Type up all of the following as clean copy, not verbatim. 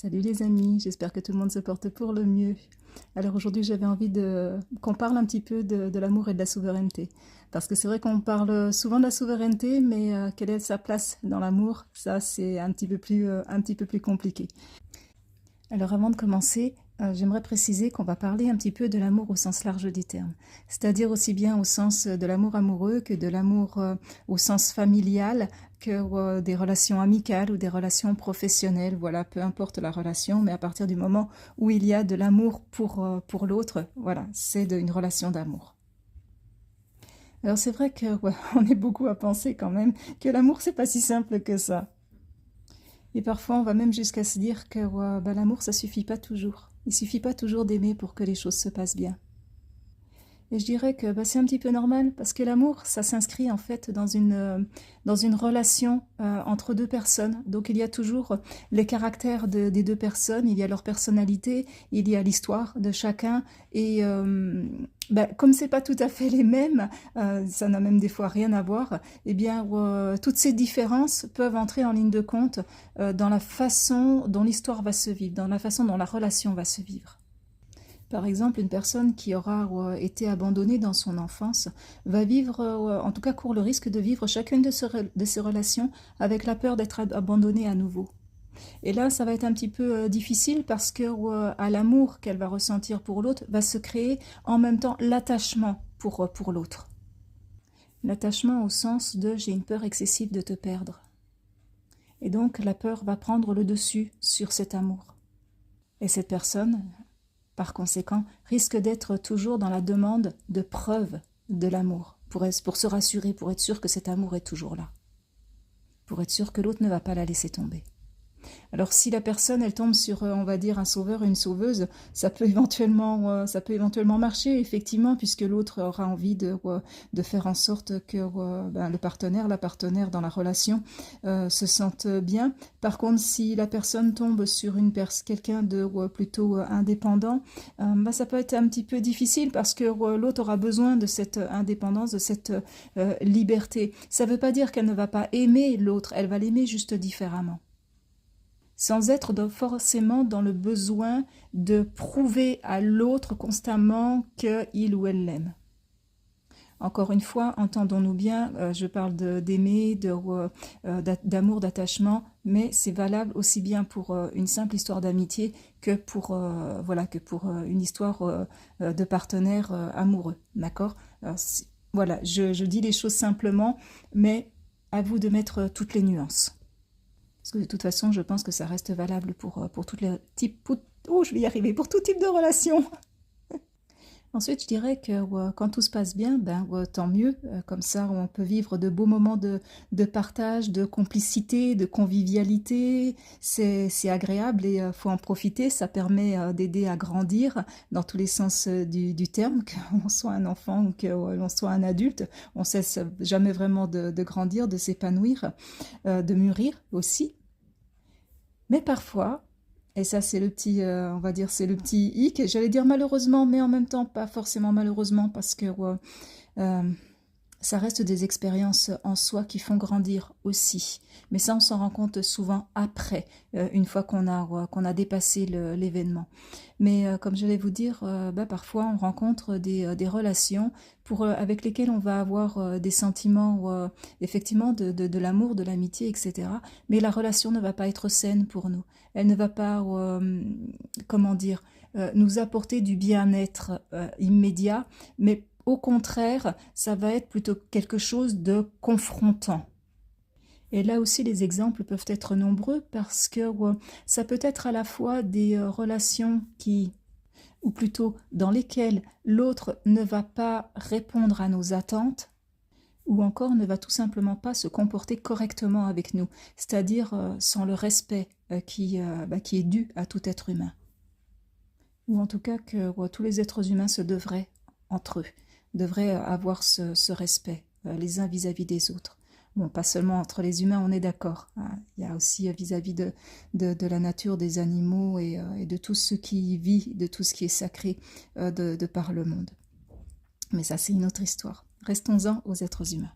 Salut les amis, j'espère que tout le monde se porte pour le mieux. Alors aujourd'hui j'avais envie qu'on parle un petit peu de l'amour et de la souveraineté. Parce que c'est vrai qu'on parle souvent de la souveraineté, mais quelle est sa place dans l'amour? Ça c'est un petit peu plus compliqué. Alors avant de commencer, j'aimerais préciser qu'on va parler un petit peu de l'amour au sens large du terme. C'est-à-dire aussi bien au sens de l'amour amoureux que de l'amour au sens familial, que des relations amicales ou des relations professionnelles. Voilà, peu importe la relation, mais à partir du moment où il y a de l'amour pour l'autre, voilà, c'est une relation d'amour. Alors c'est vrai que ouais, on est beaucoup à penser quand même que l'amour c'est pas si simple que ça. Et parfois, on va même jusqu'à se dire que bah, l'amour, ça suffit pas toujours. Il suffit pas toujours d'aimer pour que les choses se passent bien. Et je dirais que bah, c'est un petit peu normal, parce que l'amour, ça s'inscrit en fait dans une relation entre deux personnes. Donc il y a toujours les caractères des deux personnes, il y a leur personnalité, il y a l'histoire de chacun. Et bah, comme c'est pas tout à fait les mêmes, ça n'a même des fois rien à voir, eh bien toutes ces différences peuvent entrer en ligne de compte dans la façon dont l'histoire va se vivre, dans la façon dont la relation va se vivre. Par exemple, une personne qui aura été abandonnée dans son enfance va vivre, en tout cas court le risque de vivre chacune de ses relations avec la peur d'être abandonnée à nouveau. Et là, ça va être un petit peu difficile parce que à l'amour qu'elle va ressentir pour l'autre va se créer en même temps l'attachement pour l'autre. L'attachement au sens de j'ai une peur excessive de te perdre. Et donc la peur va prendre le dessus sur cet amour. Et cette personne, par conséquent, risque d'être toujours dans la demande de preuves de l'amour, pour se rassurer, pour être sûr que cet amour est toujours là, pour être sûr que l'autre ne va pas la laisser tomber. Alors si la personne elle tombe sur on va dire un sauveur et une sauveuse, ça peut éventuellement marcher effectivement puisque l'autre aura envie de faire en sorte que ben, la partenaire dans la relation se sente bien. Par contre si la personne tombe sur quelqu'un de plutôt indépendant, ben, ça peut être un petit peu difficile parce que l'autre aura besoin de cette indépendance, de cette liberté. Ça ne veut pas dire qu'elle ne va pas aimer l'autre, elle va l'aimer juste différemment, sans être forcément dans le besoin de prouver à l'autre constamment qu'il ou elle l'aime. Encore une fois, entendons-nous bien, je parle d'aimer, d'amour, d'attachement, mais c'est valable aussi bien pour une simple histoire d'amitié que pour une histoire de partenaire amoureux, d'accord? Voilà, je dis les choses simplement, mais à vous de mettre toutes les nuances. Parce que de toute façon, je pense que ça reste valable pour tous les types. Je vais y arriver, pour tout type de relation. Ensuite, je dirais que quand tout se passe bien, ben, tant mieux. Comme ça, on peut vivre de beaux moments de partage, de complicité, de convivialité. C'est agréable et il faut en profiter. Ça permet d'aider à grandir dans tous les sens du terme, qu'on soit un enfant ou que l'on soit un adulte. On ne cesse jamais vraiment de grandir, de s'épanouir, de mûrir aussi. Mais parfois, et ça c'est le petit, on va dire, c'est le petit hic, j'allais dire malheureusement, mais en même temps pas forcément malheureusement, parce que euh, ça reste des expériences en soi qui font grandir aussi. Mais ça, on s'en rend compte souvent après, une fois qu'on a dépassé l'événement. Mais comme je vais vous dire, bah, parfois on rencontre des relations avec lesquelles on va avoir des sentiments, effectivement, de l'amour, de l'amitié, etc. Mais la relation ne va pas être saine pour nous. Elle ne va pas, comment dire, nous apporter du bien-être immédiat, mais au contraire, ça va être plutôt quelque chose de confrontant. Et là aussi, les exemples peuvent être nombreux parce que ça peut être à la fois des relations ou plutôt dans lesquelles l'autre ne va pas répondre à nos attentes, ou encore ne va tout simplement pas se comporter correctement avec nous, c'est-à-dire sans le respect qui est dû à tout être humain. Ou en tout cas que tous les êtres humains se devraient, entre eux, devraient avoir ce respect les uns vis-à-vis des autres. Bon, pas seulement entre les humains, on est d'accord, hein. Il y a aussi vis-à-vis de la nature, des animaux et de tout ce qui vit, de tout ce qui est sacré de par le monde. Mais ça, c'est une autre histoire. Restons-en aux êtres humains.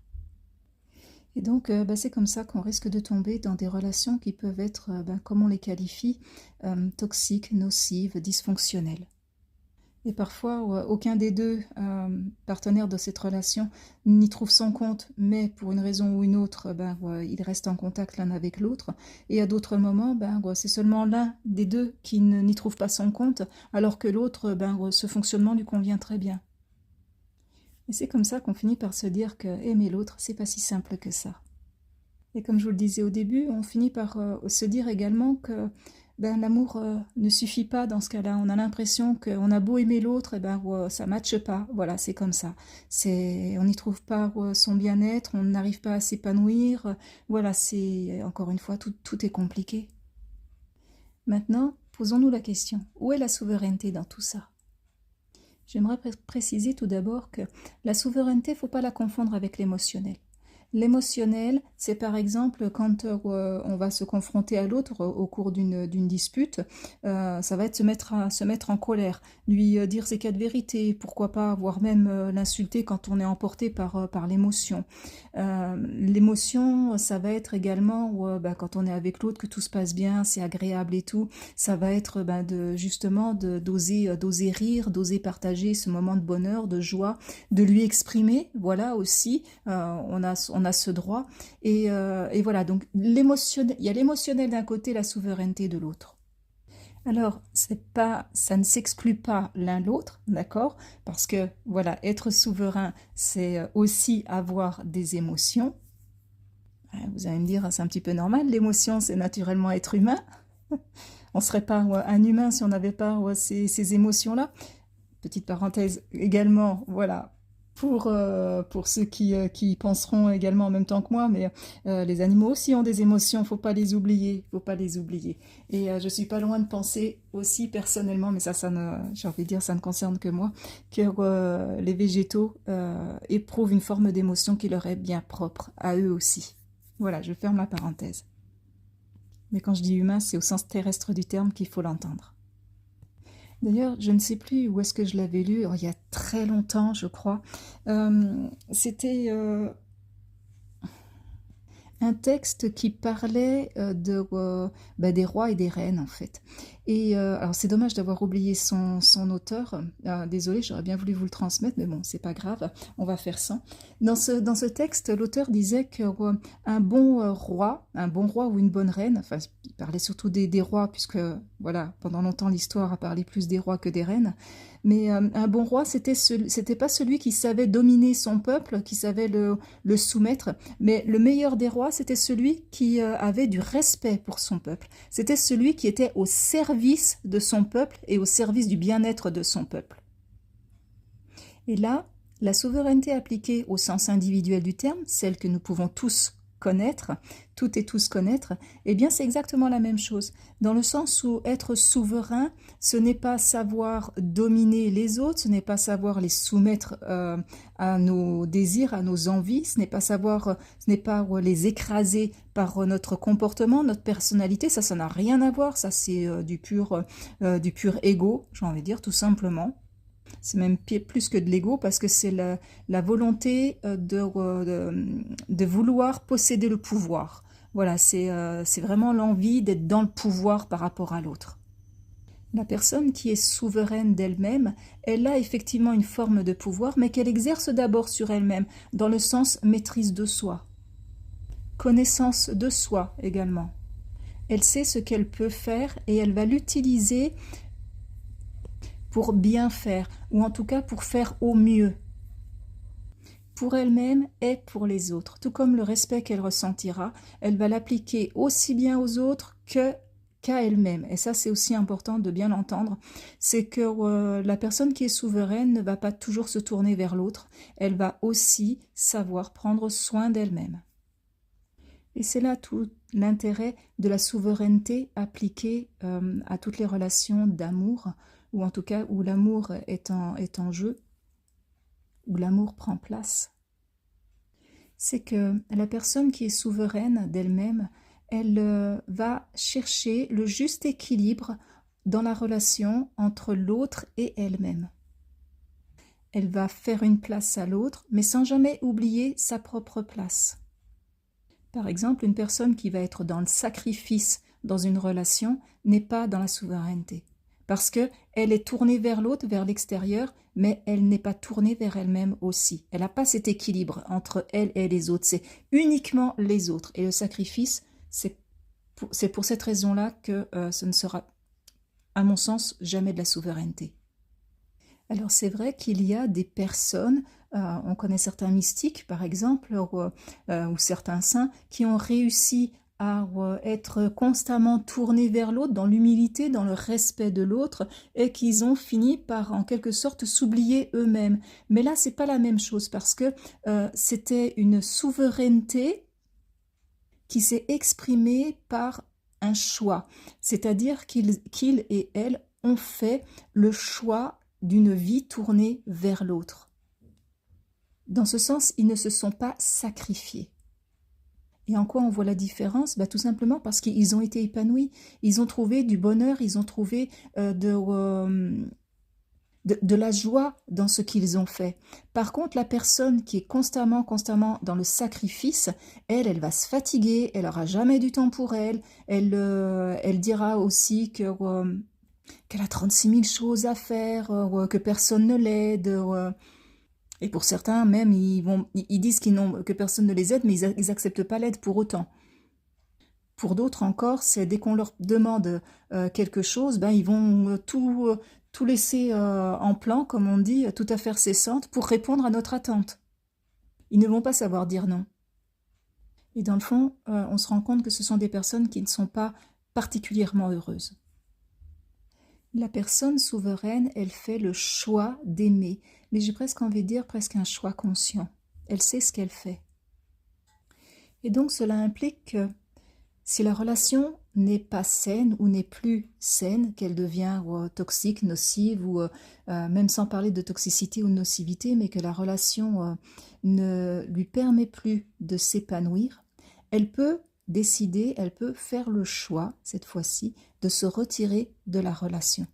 Et donc, c'est comme ça qu'on risque de tomber dans des relations qui peuvent être, comme on les qualifie, toxiques, nocives, dysfonctionnelles. Et parfois, aucun des deux partenaires de cette relation n'y trouve son compte, mais pour une raison ou une autre, ils restent en contact l'un avec l'autre. Et à d'autres moments, c'est seulement l'un des deux qui n'y trouve pas son compte, alors que l'autre, ce fonctionnement lui convient très bien. Et c'est comme ça qu'on finit par se dire que aimer l'autre, c'est pas si simple que ça. Et comme je vous le disais au début, on finit par se dire également que l'amour ne suffit pas dans ce cas-là. On a l'impression qu'on a beau aimer l'autre, ça ne matche pas. Voilà, c'est comme ça. On n'y trouve pas son bien-être, on n'arrive pas à s'épanouir. Voilà, c'est encore une fois, tout est compliqué. Maintenant, posons-nous la question, où est la souveraineté dans tout ça? J'aimerais préciser tout d'abord que la souveraineté, il ne faut pas la confondre avec l'émotionnel. L'émotionnel, c'est par exemple quand on va se confronter à l'autre au cours d'une dispute, ça va être se mettre en colère, lui dire ses quatre vérités, pourquoi pas, voire même l'insulter quand on est emporté par l'émotion. L'émotion, ça va être également quand on est avec l'autre, que tout se passe bien, c'est agréable et tout, ça va être d'oser rire, d'oser partager ce moment de bonheur, de joie, de lui exprimer, voilà aussi, on a ce droit. Et voilà, donc il y a l'émotionnel d'un côté, la souveraineté de l'autre. Alors, ça ne s'exclut pas l'un l'autre, d'accord? Parce que, voilà, être souverain, c'est aussi avoir des émotions. Vous allez me dire, c'est un petit peu normal, l'émotion, c'est naturellement être humain. On ne serait pas un humain si on n'avait pas ces émotions-là. Petite parenthèse également, voilà, pour ceux qui penseront également en même temps que moi, mais les animaux aussi ont des émotions, faut pas les oublier, faut pas les oublier. Et je suis pas loin de penser aussi personnellement, mais j'ai envie de dire, ça ne concerne que moi, que les végétaux éprouvent une forme d'émotion qui leur est bien propre à eux aussi. Voilà, je ferme la parenthèse. Mais quand je dis humain, c'est au sens terrestre du terme qu'il faut l'entendre. D'ailleurs, je ne sais plus où est-ce que je l'avais lu, il y a très longtemps, je crois. C'était un texte qui parlait des rois et des reines, en fait. Et alors, c'est dommage d'avoir oublié son auteur. Désolée, j'aurais bien voulu vous le transmettre, mais bon, c'est pas grave, on va faire sans. Dans ce texte, l'auteur disait qu'un bon roi ou une bonne reine, enfin, il parlait surtout des rois, puisque, voilà, pendant longtemps, l'histoire a parlé plus des rois que des reines, mais un bon roi, c'était pas celui qui savait dominer son peuple, qui savait le soumettre, mais le meilleur des rois, c'était celui qui avait du respect pour son peuple. C'était celui qui était au service de son peuple et au service du bien-être de son peuple. Et là, la souveraineté appliquée au sens individuel du terme, celle que nous pouvons tous connaître, toutes et tous connaître, eh bien c'est exactement la même chose, dans le sens où être souverain, ce n'est pas savoir dominer les autres, ce n'est pas savoir les soumettre à nos désirs, à nos envies, ce n'est pas les écraser par notre comportement, notre personnalité, ça n'a rien à voir, ça c'est du pur ego, j'ai envie de dire tout simplement. C'est même plus que de l'ego parce que c'est la volonté de vouloir posséder le pouvoir. Voilà, c'est vraiment l'envie d'être dans le pouvoir par rapport à l'autre. La personne qui est souveraine d'elle-même, elle a effectivement une forme de pouvoir, mais qu'elle exerce d'abord sur elle-même, dans le sens maîtrise de soi. Connaissance de soi également. Elle sait ce qu'elle peut faire et elle va l'utiliser pour bien faire, ou en tout cas pour faire au mieux, pour elle-même et pour les autres. Tout comme le respect qu'elle ressentira, elle va l'appliquer aussi bien aux autres qu'à elle-même. Et ça, c'est aussi important de bien l'entendre. C'est que la personne qui est souveraine ne va pas toujours se tourner vers l'autre. Elle va aussi savoir prendre soin d'elle-même. Et c'est là tout l'intérêt de la souveraineté appliquée à toutes les relations d'amour, ou en tout cas où l'amour est en jeu, où l'amour prend place. C'est que la personne qui est souveraine d'elle-même, elle va chercher le juste équilibre dans la relation entre l'autre et elle-même. Elle va faire une place à l'autre, mais sans jamais oublier sa propre place. Par exemple, une personne qui va être dans le sacrifice dans une relation n'est pas dans la souveraineté. Parce qu'elle est tournée vers l'autre, vers l'extérieur, mais elle n'est pas tournée vers elle-même aussi. Elle n'a pas cet équilibre entre elle et les autres. C'est uniquement les autres. Et le sacrifice, c'est pour cette raison-là que ce ne sera, à mon sens, jamais de la souveraineté. Alors c'est vrai qu'il y a des personnes, on connaît certains mystiques par exemple, ou certains saints, qui ont réussi à être constamment tournés vers l'autre, dans l'humilité, dans le respect de l'autre, et qu'ils ont fini par en quelque sorte s'oublier eux-mêmes. Mais là, c'est pas la même chose, parce que c'était une souveraineté qui s'est exprimée par un choix, c'est-à-dire qu'ils et elles ont fait le choix d'une vie tournée vers l'autre. Dans ce sens, ils ne se sont pas sacrifiés. Et en quoi on voit la différence? Tout simplement parce qu'ils ont été épanouis, ils ont trouvé du bonheur, ils ont trouvé de la joie dans ce qu'ils ont fait. Par contre, la personne qui est constamment dans le sacrifice, elle va se fatiguer, elle n'aura jamais du temps pour elle, elle dira aussi qu'elle a 36 000 choses à faire, que personne ne l'aide. Et pour certains, même, ils disent que personne ne les aide, mais ils n'acceptent pas l'aide pour autant. Pour d'autres encore, c'est dès qu'on leur demande quelque chose, ils vont tout laisser en plan, comme on dit, tout à faire cessante, pour répondre à notre attente. Ils ne vont pas savoir dire non. Et dans le fond, on se rend compte que ce sont des personnes qui ne sont pas particulièrement heureuses. La personne souveraine, elle fait le choix d'aimer, mais j'ai presque envie de dire presque un choix conscient. Elle sait ce qu'elle fait. Et donc cela implique que si la relation n'est pas saine ou n'est plus saine, qu'elle devient toxique, nocive, ou même sans parler de toxicité ou de nocivité, mais que la relation ne lui permet plus de s'épanouir, elle peut décider, elle peut faire le choix, cette fois-ci, de se retirer de la relation.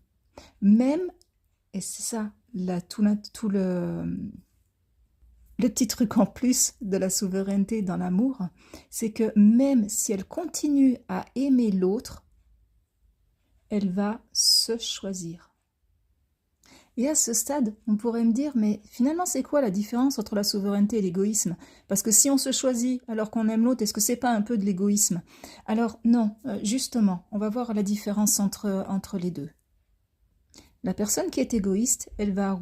Même, et c'est ça, tout le petit truc en plus de la souveraineté dans l'amour, c'est que même si elle continue à aimer l'autre, elle va se choisir. Et à ce stade, on pourrait me dire, mais finalement, c'est quoi la différence entre la souveraineté et l'égoïsme? Parce que si on se choisit alors qu'on aime l'autre, est-ce que c'est pas un peu de l'égoïsme? Alors non, justement, on va voir la différence entre les deux. La personne qui est égoïste, elle va...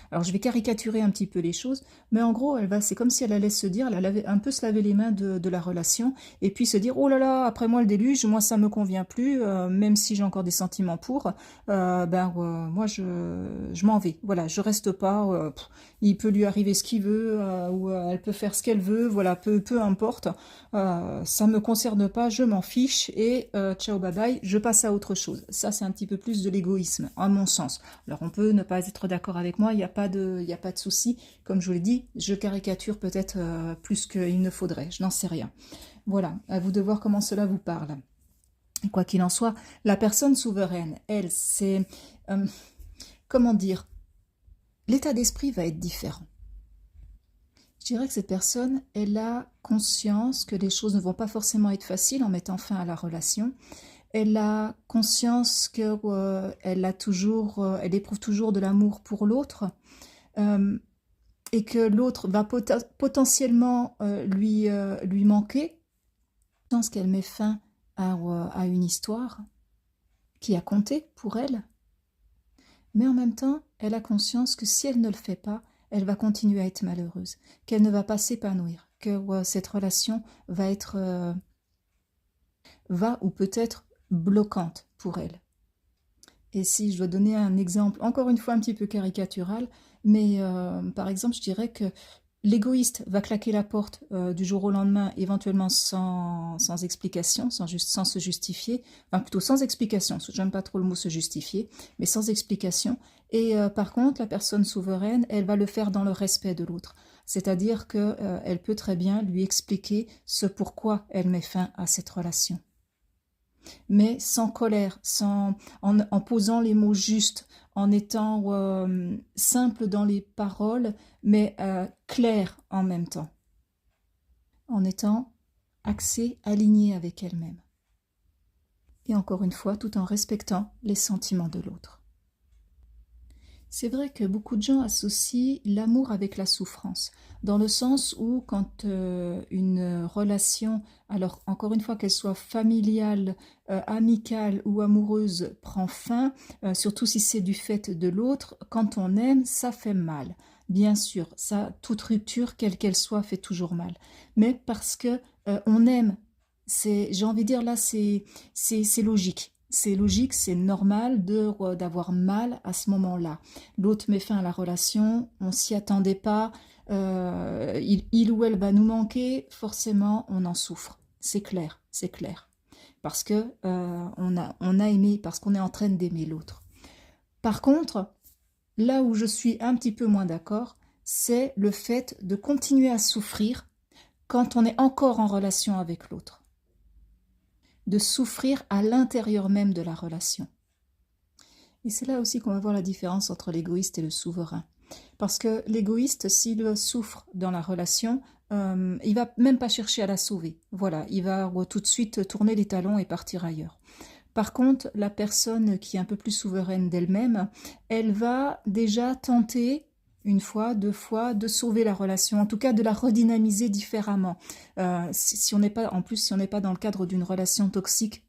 alors je vais caricaturer un petit peu les choses, mais en gros, c'est comme si elle allait se dire, elle allait un peu se laver les mains de la relation, et puis se dire, oh là là, après moi le déluge, moi ça me convient plus, même si j'ai encore des sentiments pour, moi je m'en vais, voilà, je reste pas, il peut lui arriver ce qu'il veut, ou elle peut faire ce qu'elle veut, voilà, peu importe, ça me concerne pas, je m'en fiche, et ciao bye bye, je passe à autre chose. Ça c'est un petit peu plus de l'égoïsme, à mon sens. Alors on peut ne pas être d'accord avec moi, il n'y a pas de souci. Comme je vous l'ai dit, je caricature peut-être plus qu'il ne faudrait, je n'en sais rien. Voilà, à vous de voir comment cela vous parle. Quoi qu'il en soit, la personne souveraine, elle, c'est... comment dire? L'état d'esprit va être différent. Je dirais que cette personne, elle a conscience que les choses ne vont pas forcément être faciles en mettant fin à la relation. Elle a conscience qu'elle elle éprouve toujours de l'amour pour l'autre et que l'autre va potentiellement lui manquer. Je pense qu'elle met fin à une histoire qui a compté pour elle. Mais en même temps, elle a conscience que si elle ne le fait pas, elle va continuer à être malheureuse, qu'elle ne va pas s'épanouir, que cette relation va ou peut-être bloquante pour elle. Et si je dois donner un exemple, encore une fois un petit peu caricatural, mais par exemple je dirais que l'égoïste va claquer la porte du jour au lendemain, éventuellement sans explication, sans se justifier, enfin plutôt sans explication, j'aime pas trop le mot se justifier, mais sans explication. Et par contre, la personne souveraine, elle va le faire dans le respect de l'autre. C'est-à-dire qu'elle peut très bien lui expliquer ce pourquoi elle met fin à cette relation. Mais sans colère, en posant les mots justes, en étant simple dans les paroles, mais clair en même temps. En étant axée, alignée avec elle-même. Et encore une fois, tout en respectant les sentiments de l'autre. C'est vrai que beaucoup de gens associent l'amour avec la souffrance, dans le sens où quand une relation, alors encore une fois qu'elle soit familiale, amicale ou amoureuse, prend fin, surtout si c'est du fait de l'autre, quand on aime, ça fait mal. Bien sûr, ça, toute rupture, quelle qu'elle soit, fait toujours mal. Mais parce que on aime, j'ai envie de dire là, c'est logique. C'est logique, c'est normal d'avoir mal à ce moment-là. L'autre met fin à la relation, on s'y attendait pas, il ou elle va nous manquer, forcément on en souffre. C'est clair, c'est clair. Parce que on a aimé, parce qu'on est en train d'aimer l'autre. Par contre, là où je suis un petit peu moins d'accord, c'est le fait de continuer à souffrir quand on est encore en relation avec l'autre. De souffrir à l'intérieur même de la relation. Et c'est là aussi qu'on va voir la différence entre l'égoïste et le souverain. Parce que l'égoïste, s'il souffre dans la relation, il va même pas chercher à la sauver. Voilà, il va tout de suite tourner les talons et partir ailleurs. Par contre, la personne qui est un peu plus souveraine d'elle-même, elle va déjà tenter une fois, deux fois, de sauver la relation, en tout cas de la redynamiser différemment. Si on n'est pas, en plus, si on n'est pas dans le cadre d'une relation toxique,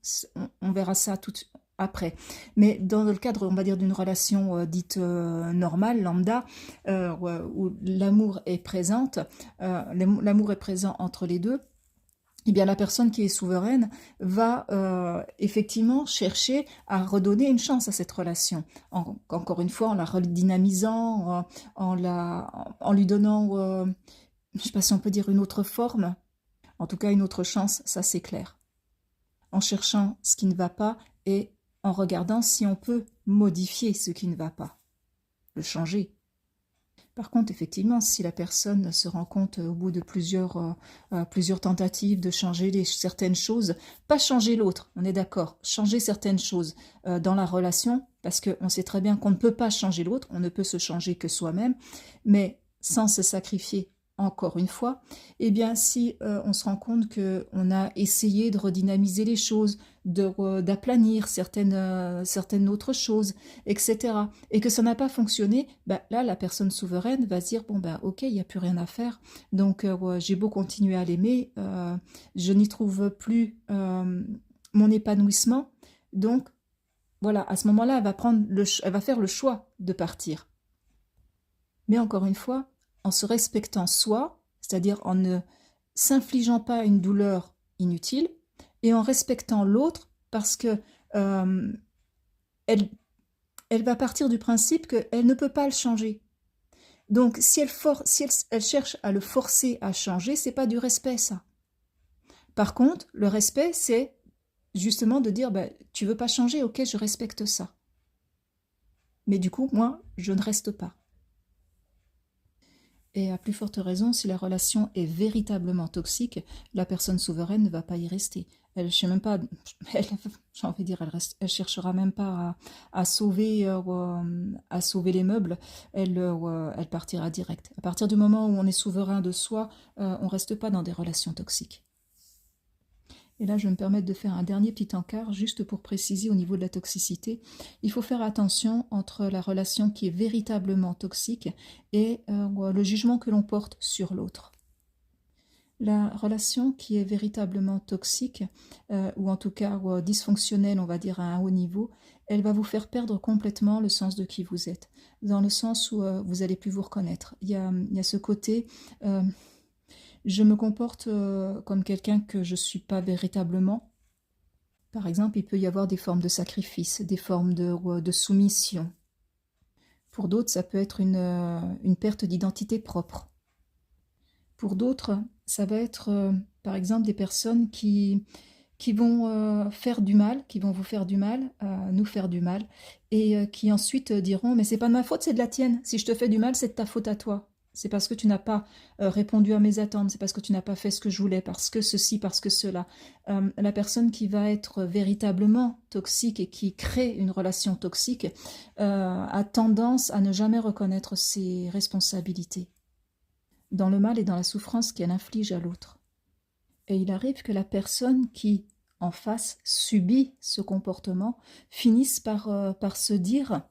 on verra ça tout après. Mais dans le cadre, on va dire, d'une relation dite normale, lambda, où l'amour est présente, l'amour est présent entre les deux, eh bien la personne qui est souveraine va effectivement chercher à redonner une chance à cette relation. Encore une fois, en la redynamisant, en lui donnant, je ne sais pas si on peut dire une autre forme, en tout cas une autre chance, ça c'est clair. En cherchant ce qui ne va pas et en regardant si on peut modifier ce qui ne va pas, le changer. Par contre, effectivement, si la personne se rend compte au bout de plusieurs tentatives de changer certaines choses, pas changer l'autre, on est d'accord, changer certaines choses dans la relation, parce qu'on sait très bien qu'on ne peut pas changer l'autre, on ne peut se changer que soi-même, mais sans se sacrifier encore une fois, eh bien si on se rend compte qu'on a essayé de redynamiser les choses, d'aplanir certaines autres choses, etc., et que ça n'a pas fonctionné, bah, là la personne souveraine va se dire bon ben ok, il n'y a plus rien à faire, donc j'ai beau continuer à l'aimer, je n'y trouve plus mon épanouissement, donc voilà, à ce moment-là elle va faire le choix de partir. Mais encore une fois, en se respectant soi, c'est-à-dire en ne s'infligeant pas une douleur inutile, et en respectant l'autre parce que elle va partir du principe qu'elle ne peut pas le changer. Donc si elle cherche à le forcer à changer, c'est pas du respect ça. Par contre, le respect, c'est justement de dire bah, tu veux pas changer, ok, je respecte ça. Mais du coup, moi, je ne reste pas. Et à plus forte raison, si la relation est véritablement toxique, la personne souveraine ne va pas y rester. Elle, je sais même pas, j'ai envie de dire, elle cherchera même pas à sauver les meubles. Elle partira direct. À partir du moment où on est souverain de soi, on reste pas dans des relations toxiques. Et là, je vais me permettre de faire un dernier petit encart, juste pour préciser au niveau de la toxicité. Il faut faire attention entre la relation qui est véritablement toxique et le jugement que l'on porte sur l'autre. La relation qui est véritablement toxique, ou en tout cas dysfonctionnelle, on va dire à un haut niveau, elle va vous faire perdre complètement le sens de qui vous êtes, dans le sens où vous n'allez plus vous reconnaître. Il y a ce côté... je me comporte comme quelqu'un que je ne suis pas véritablement. Par exemple, il peut y avoir des formes de sacrifice, des formes de soumission. Pour d'autres, ça peut être une perte d'identité propre. Pour d'autres, ça va être, par exemple, des personnes qui vont faire du mal, qui vont vous faire du mal, nous faire du mal, et qui ensuite diront « mais c'est pas de ma faute, c'est de la tienne. Si je te fais du mal, c'est de ta faute à toi. » C'est parce que tu n'as pas répondu à mes attentes, c'est parce que tu n'as pas fait ce que je voulais, parce que ceci, parce que cela. La personne qui va être véritablement toxique et qui crée une relation toxique a tendance à ne jamais reconnaître ses responsabilités dans le mal et dans la souffrance qu'elle inflige à l'autre. Et il arrive que la personne qui, en face, subit ce comportement, finisse par se dire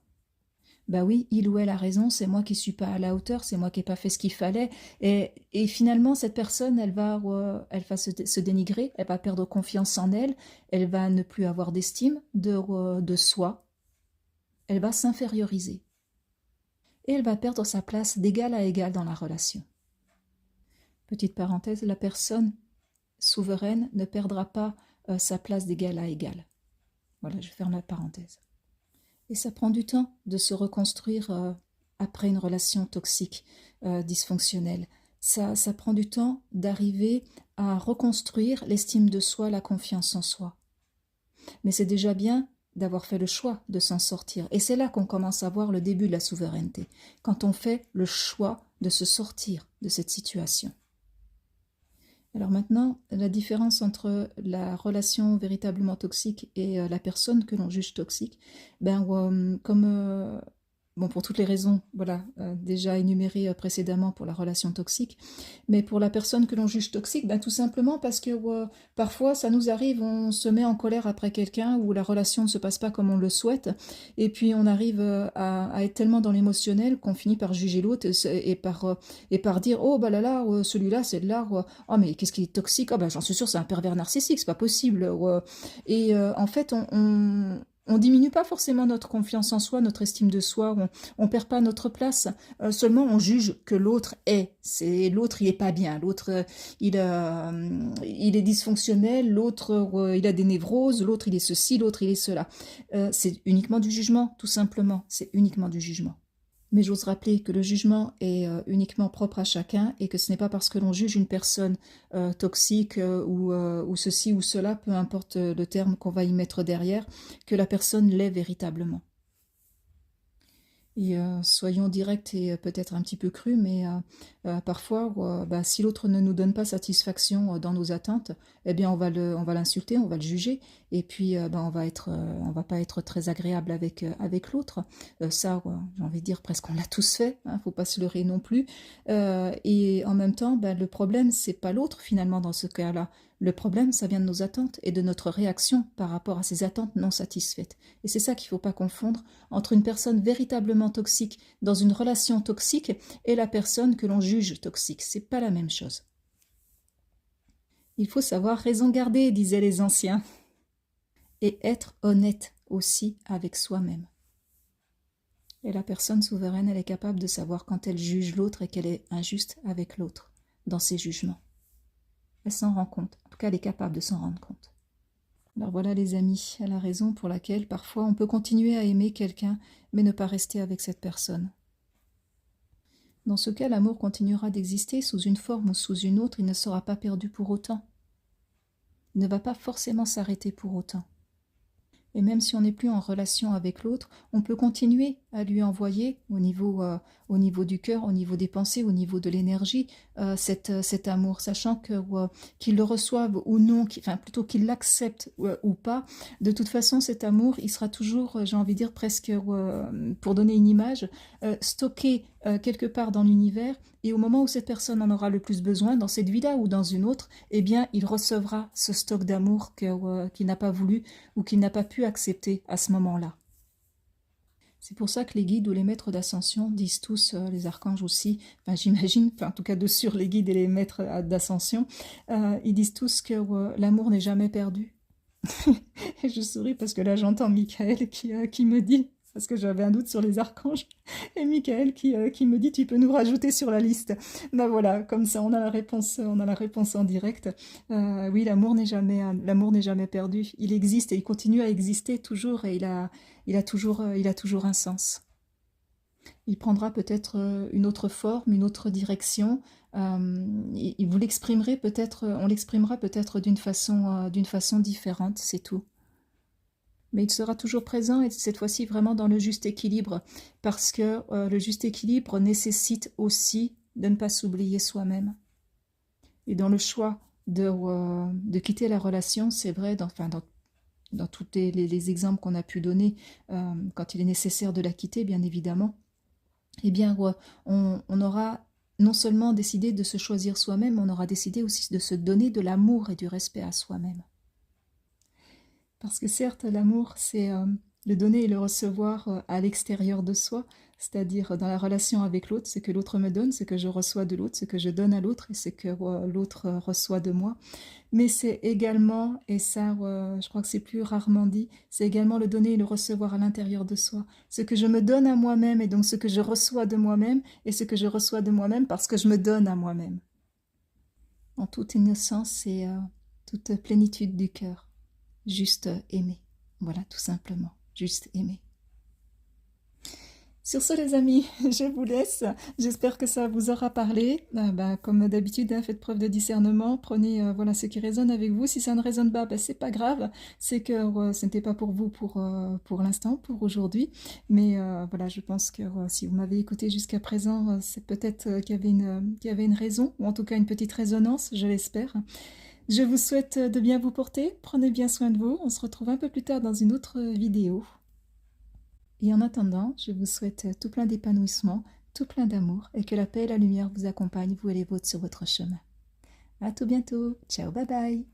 bah oui, il ou elle a raison, c'est moi qui suis pas à la hauteur, c'est moi qui n'ai pas fait ce qu'il fallait. Et finalement, cette personne, elle va se dénigrer, elle va perdre confiance en elle, elle va ne plus avoir d'estime de soi, elle va s'inférioriser. Et elle va perdre sa place d'égal à égal dans la relation. Petite parenthèse, la personne souveraine ne perdra pas sa place d'égal à égal. Voilà, je ferme la parenthèse. Et ça prend du temps de se reconstruire après une relation toxique, dysfonctionnelle. Ça prend du temps d'arriver à reconstruire l'estime de soi, la confiance en soi. Mais c'est déjà bien d'avoir fait le choix de s'en sortir. Et c'est là qu'on commence à voir le début de la souveraineté, quand on fait le choix de se sortir de cette situation. Alors maintenant, la différence entre la relation véritablement toxique et la personne que l'on juge toxique, bon, pour toutes les raisons voilà, déjà énumérées précédemment pour la relation toxique, mais pour la personne que l'on juge toxique, tout simplement parce que parfois ça nous arrive, on se met en colère après quelqu'un ou la relation ne se passe pas comme on le souhaite, et puis on arrive à être tellement dans l'émotionnel qu'on finit par juger l'autre et par dire oh bah là, celui-là, celle-là, oh mais qu'est-ce qu'il est toxique, oh bah j'en suis sûre c'est un pervers narcissique, c'est pas possible. En fait on diminue pas forcément notre confiance en soi, notre estime de soi, on perd pas notre place, seulement on juge que l'autre l'autre il est pas bien, l'autre il est dysfonctionnel, l'autre il a des névroses, l'autre il est ceci, l'autre il est cela. C'est uniquement du jugement, tout simplement, c'est uniquement du jugement. Mais j'ose rappeler que le jugement est uniquement propre à chacun et que ce n'est pas parce que l'on juge une personne toxique ou ceci ou cela, peu importe le terme qu'on va y mettre derrière, que la personne l'est véritablement. Et soyons directs et peut-être un petit peu crus, mais parfois, si l'autre ne nous donne pas satisfaction dans nos attentes, eh bien on va l'insulter, on va le juger, et puis on va pas être très agréable avec l'autre. Ça, j'ai envie de dire presque on l'a tous fait, hein, faut pas se leurrer non plus. Et en même temps, le problème c'est pas l'autre finalement dans ce cas-là. Le problème, ça vient de nos attentes et de notre réaction par rapport à ces attentes non satisfaites. Et c'est ça qu'il ne faut pas confondre entre une personne véritablement toxique dans une relation toxique et la personne que l'on juge toxique. C'est pas la même chose. Il faut savoir raison garder, disaient les anciens, et être honnête aussi avec soi-même. Et la personne souveraine, elle est capable de savoir quand elle juge l'autre et qu'elle est injuste avec l'autre dans ses jugements. Elle s'en rend compte. En tout cas, elle est capable de s'en rendre compte. Alors voilà les amis, la raison pour laquelle parfois on peut continuer à aimer quelqu'un, mais ne pas rester avec cette personne. Dans ce cas, l'amour continuera d'exister sous une forme ou sous une autre, il ne sera pas perdu pour autant. Il ne va pas forcément s'arrêter pour autant. Et même si on n'est plus en relation avec l'autre, on peut continuer à lui envoyer au niveau du cœur, au niveau des pensées, au niveau de l'énergie, cet amour, sachant qu'il le reçoive ou non, plutôt qu'il l'accepte ou pas. De toute façon, cet amour, il sera toujours, j'ai envie de dire presque, pour donner une image, stocké quelque part dans l'univers. Et au moment où cette personne en aura le plus besoin, dans cette vie-là ou dans une autre, eh bien, il recevra ce stock d'amour qu'il n'a pas voulu ou qu'il n'a pas pu accepter à ce moment-là. C'est pour ça que les guides ou les maîtres d'ascension disent tous, les archanges aussi, j'imagine, en tout cas de sur les guides et les maîtres d'ascension, ils disent tous que l'amour n'est jamais perdu. Et je souris parce que là j'entends Michael qui me dit, parce que j'avais un doute sur les archanges, et Michael qui me dit tu peux nous rajouter sur la liste. Voilà, comme ça on a la réponse en direct. Oui, l'amour n'est jamais perdu. Il existe et il continue à exister toujours, et il a toujours un sens. Il prendra peut-être une autre forme, une autre direction. On l'exprimera peut-être d'une façon différente, c'est tout. Mais il sera toujours présent, et cette fois-ci vraiment dans le juste équilibre, parce que le juste équilibre nécessite aussi de ne pas s'oublier soi-même. Et dans le choix de quitter la relation, c'est vrai, dans tous les exemples qu'on a pu donner, quand il est nécessaire de la quitter, bien évidemment, eh bien, on aura non seulement décidé de se choisir soi-même, on aura décidé aussi de se donner de l'amour et du respect à soi-même. Parce que certes, l'amour, c'est le donner et le recevoir à l'extérieur de soi, c'est-à-dire dans la relation avec l'autre, ce que l'autre me donne, ce que je reçois de l'autre, ce que je donne à l'autre et ce que l'autre reçoit de moi. Mais c'est également, et ça, je crois que c'est plus rarement dit, c'est également le donner et le recevoir à l'intérieur de soi. Ce que je me donne à moi-même et donc ce que je reçois de moi-même et ce que je reçois de moi-même parce que je me donne à moi-même. En toute innocence et toute plénitude du cœur. Juste aimer. Voilà, tout simplement. Juste aimer. Sur ce, les amis, je vous laisse. J'espère que ça vous aura parlé. Comme d'habitude, faites preuve de discernement. Prenez voilà, ce qui résonne avec vous. Si ça ne résonne pas, c'est pas grave. C'est que ce n'était pas pour vous pour l'instant, pour aujourd'hui. Mais voilà, je pense que si vous m'avez écouté jusqu'à présent, c'est peut-être qu'il y avait une raison, ou en tout cas une petite résonance, je l'espère. Je vous souhaite de bien vous porter. Prenez bien soin de vous. On se retrouve un peu plus tard dans une autre vidéo. Et en attendant, je vous souhaite tout plein d'épanouissement, tout plein d'amour et que la paix et la lumière vous accompagnent, vous et les vôtres, sur votre chemin. À tout bientôt. Ciao, bye bye.